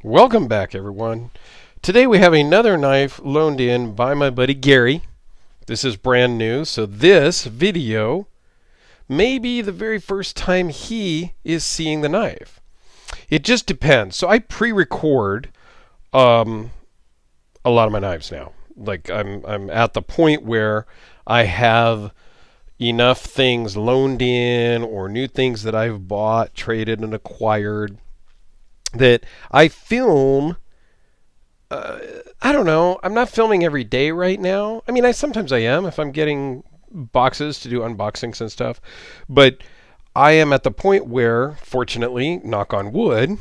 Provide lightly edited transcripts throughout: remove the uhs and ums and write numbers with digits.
Welcome back, everyone. Today we have another knife loaned in by my buddy Gary. This is brand new, so this video may be the very first time he is seeing the knife. It just depends. So I pre-record a lot of my knives now. Like I'm at the point where I have enough things loaned in or new things that I've bought, traded, and acquired that I film. I don't know. I'm not filming every day right now. I mean, sometimes I am if I'm getting boxes to do unboxings and stuff. But I am at the point where, fortunately, knock on wood,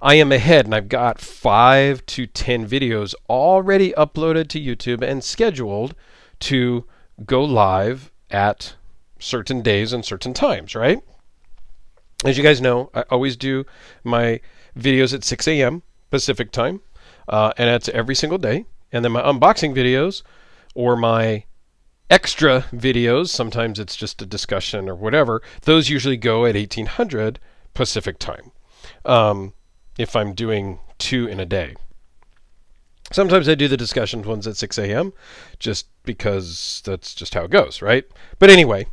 I am ahead and I've got 5 to 10 videos already uploaded to YouTube and scheduled to go live at certain days and certain times, right? As you guys know, I always do my videos at 6 a.m. Pacific time, and that's every single day. And then my unboxing videos or my extra videos, sometimes it's just a discussion or whatever, those usually go at 1800 Pacific time if I'm doing 2 in a day. Sometimes I do the discussion ones at 6 a.m. just because that's just how it goes, right? But anyway,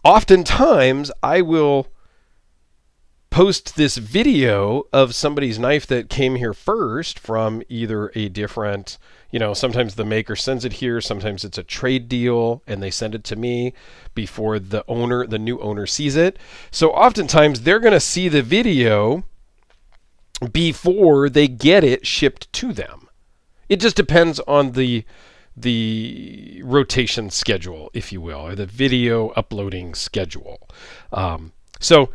oftentimes I will post this video of somebody's knife that came here first from either a different, sometimes the maker sends it here, sometimes it's a trade deal and they send it to me before the new owner sees it. So oftentimes they're going to see the video before they get it shipped to them. It just depends on the rotation schedule, if you will, or the video uploading schedule. So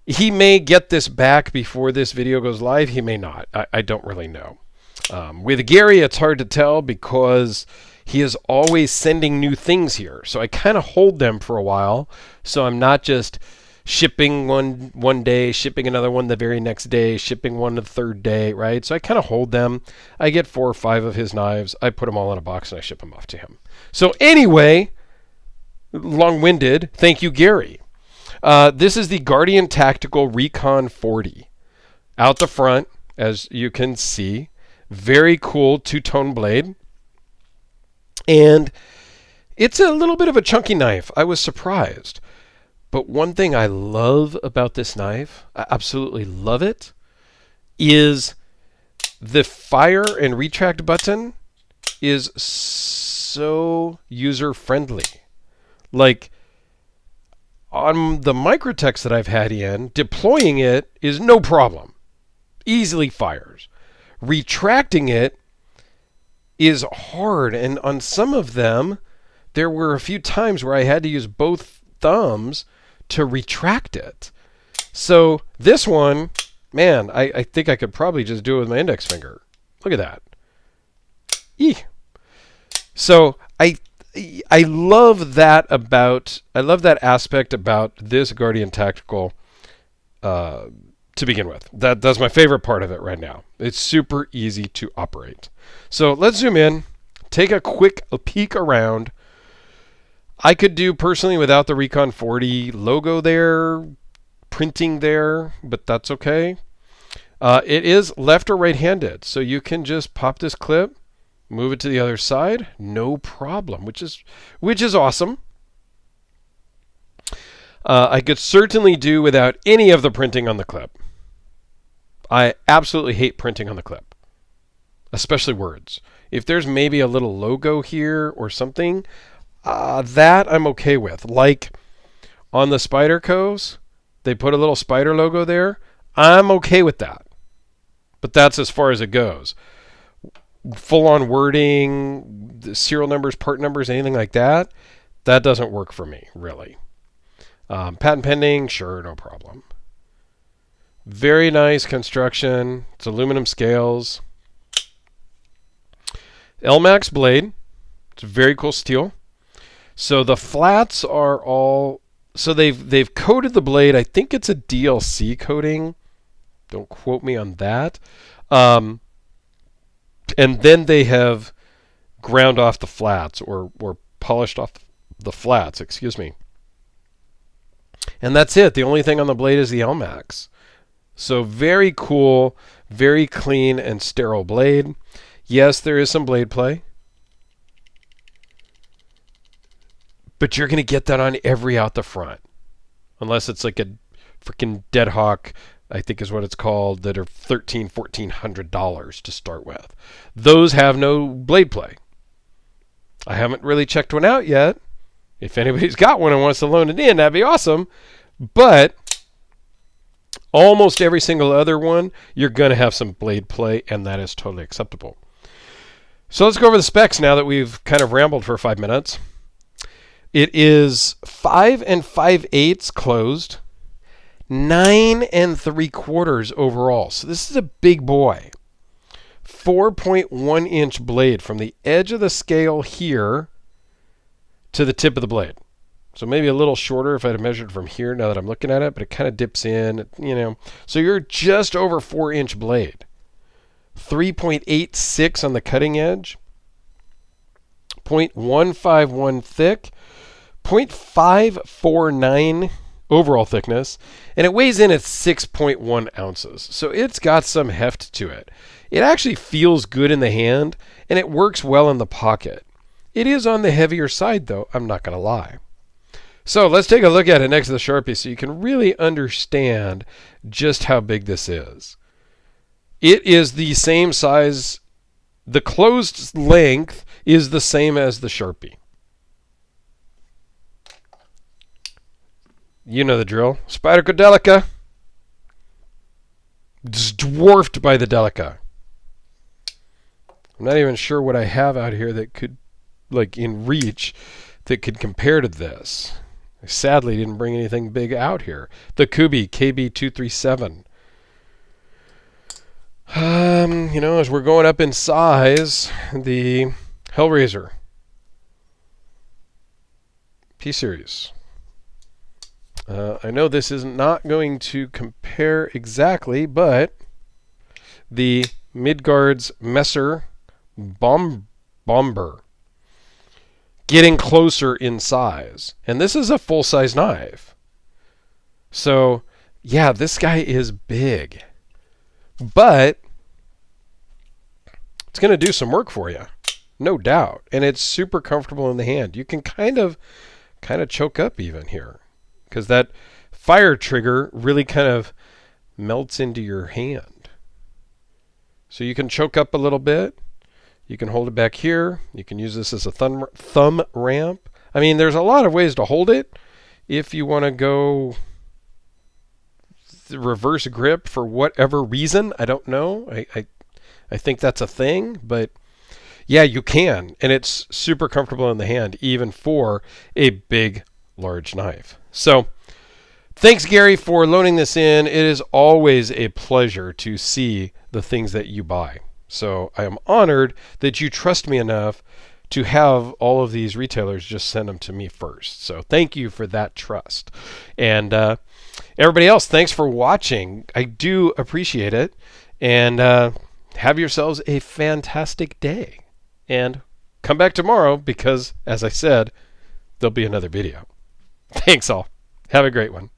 he may get this back before this video goes live. He may not. I don't really know. With Gary, it's hard to tell because he is always sending new things here. So I kind of hold them for a while. So I'm not just shipping one day, shipping another one the very next day, shipping one the third day, right? So I kind of hold them. I get 4 or 5 of his knives. I put them all in a box and I ship them off to him. So anyway, long-winded, thank you, Gary. This is the Guardian Tactical Recon-040. Out the front, as you can see, very cool two-tone blade. And it's a little bit of a chunky knife. I was surprised. But one thing I love about this knife, I absolutely love it, is the fire and retract button is so user-friendly. Like, on the Microtechs that I've had in, deploying it is no problem. Easily fires. Retracting it is hard, and on some of them, there were a few times where I had to use both thumbs to retract it. So this one, man, I think I could probably just do it with my index finger. Look at that. Eeh. So I love that aspect about this Guardian Tactical to begin with. That's my favorite part of it right now. It's super easy to operate. So let's zoom in, take a quick peek around. I could do personally without the Recon-040 logo there, printing there, but that's okay. It is left or right-handed, so you can just pop this clip, move it to the other side, no problem, which is awesome. I could certainly do without any of the printing on the clip. I absolutely hate printing on the clip, especially words. If there's maybe a little logo here or something, that I'm okay with. Like on the Spydercos, they put a little spider logo there. I'm okay with that. But that's as far as it goes. Full-on wording, the serial numbers, part numbers, anything like that, that doesn't work for me, really. Patent pending, sure, no problem. Very nice construction. It's aluminum scales. LMAX blade. It's a very cool steel. So the flats are all, so they've coated the blade. I think it's a DLC coating. Don't quote me on that. And then they have ground off the flats or polished off the flats, excuse me. And that's it. The only thing on the blade is the LMAX. So very cool, very clean and sterile blade. Yes, there is some blade play, but you're going to get that on every out the front. Unless it's like a freaking Deadhawk, I think is what it's called, that are $1,400 to start with. Those have no blade play. I haven't really checked one out yet. If anybody's got one and wants to loan it in, that'd be awesome. But almost every single other one, you're going to have some blade play, and that is totally acceptable. So let's go over the specs now that we've kind of rambled for 5 minutes. It is 5 5/8 closed, 9 3/4 overall. So this is a big boy. 4.1 inch blade from the edge of the scale here to the tip of the blade. So maybe a little shorter if I had measured from here now that I'm looking at it, but it kind of dips in, you know. So you're just over 4-inch blade. 3.86 on the cutting edge. 0.151 thick. 0.549 overall thickness. And it weighs in at 6.1 ounces. So it's got some heft to it. It actually feels good in the hand, and it works well in the pocket. It is on the heavier side, though, I'm not going to lie. So let's take a look at it next to the Sharpie so you can really understand just how big this is. It is the same size. The closed length is the same as the Sharpie. You know the drill. Spyderco Delica. It's dwarfed by the Delica. I'm not even sure what I have out here that could, like in reach, that could compare to this. I sadly didn't bring anything big out here. The Kubi KB237. You know, as we're going up in size, the Hellraiser P-Series. I know this is not going to compare exactly, but the Midgard's Messer Bomber. Getting closer in size. And this is a full-size knife. So, yeah, this guy is big. But it's going to do some work for you. No doubt. And it's super comfortable in the hand. You can kind of choke up even here. Because that fire trigger really kind of melts into your hand. So you can choke up a little bit. You can hold it back here. You can use this as a thumb ramp. I mean, there's a lot of ways to hold it. If you want to go reverse grip for whatever reason, I don't know. I think that's a thing, but yeah, you can. And it's super comfortable in the hand, even for a big, large knife. So thanks, Garey, for loaning this in. It is always a pleasure to see the things that you buy. So I am honored that you trust me enough to have all of these retailers just send them to me first. So thank you for that trust. And everybody else, thanks for watching. I do appreciate it. And have yourselves a fantastic day. And come back tomorrow because, as I said, there'll be another video. Thanks all. Have a great one.